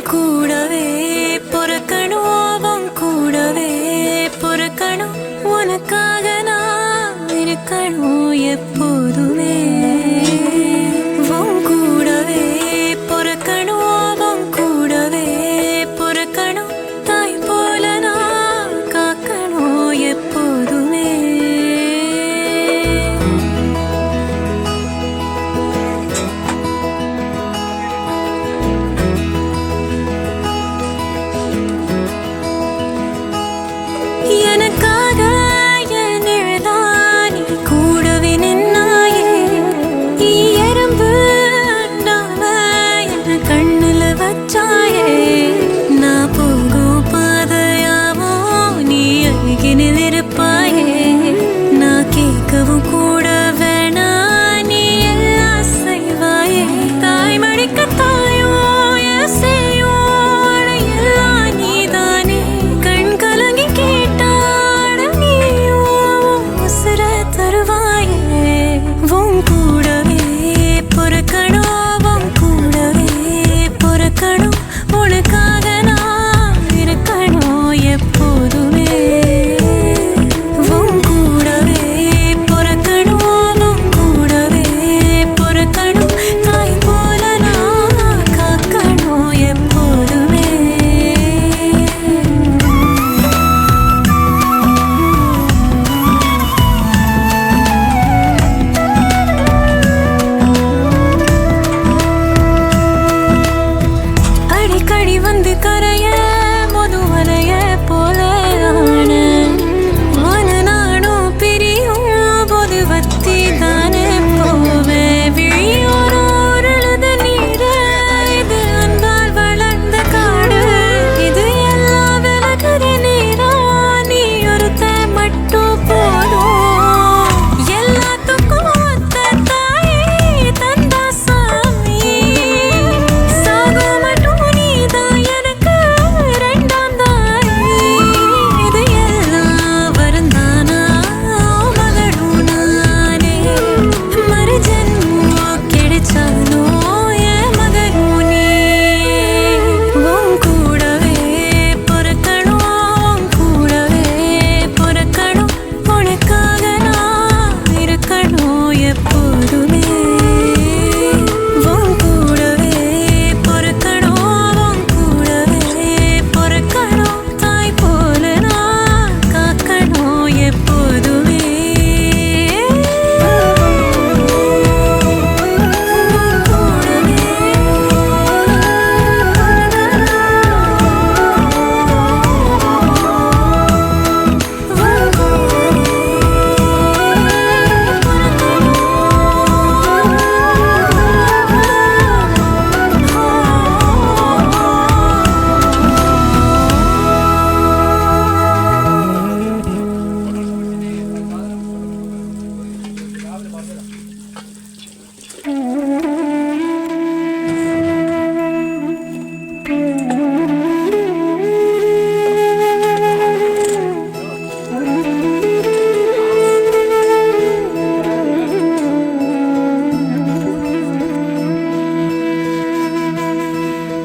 கூடவே பொறுக்கணும் கூடவே பொறுக்கணும் உனக்காக நான் இருக்கணும் எப்போதுமே கூடவே பொறுக்கணும் கூடவே பொறுக்கணும் தாய் போல நான் காக்கணும் எப்போதுமே எனக்காக என் நிழலானி கூடவே நின்னாயே எறும்பு அண்டாம என் கண்ணுல வச்சாயே நான் போகும் பாதையாவோ நீ அருகினில் இருப்பாயே நான் கேட்கவும் கூட வேணா நீ எல்லாம் செய்வாயே தாய் மடிக்க தாயோ எசையோ எல்லாம் நீதானே கண் கலங்கி கூடவே பொறுக்கணும் கூடவே பொறுக்கணும் உனக்காக நான் இருக்கணும் எப்போதுமே கூடவே பொறுக்கணும் கூடவே பொறுக்கணும் தாய் போல நான் காக்கணும் எப்போதுமே அடிக்கடி வந்து கரைய முதுவலைய போல நானும் பிரியும் போது வத்தி தானே போவேன் விழியோரோடு நீர இது அன்பால் வளர்ந்த காடு இது எல்லாம் விலகுற நீரா நீ ஒருத்த மட்டும் போதும் எல்லாத்துக்கும் ஒத்த தாயே தந்தா சாமி சாகும் மட்டும் நீதான் எனக்கு ரெண்டாம் தாய் இது எல்லாம் வருந்தானா மகளும் நானே மறு ஜென்மம் கிடைச்சாலும் என் மகளும் நீ கூடவே பொறுக்கணும் கூடவே பொறுக்கணும் உனக்காக நான் இருக்கணும் எப்போதுமே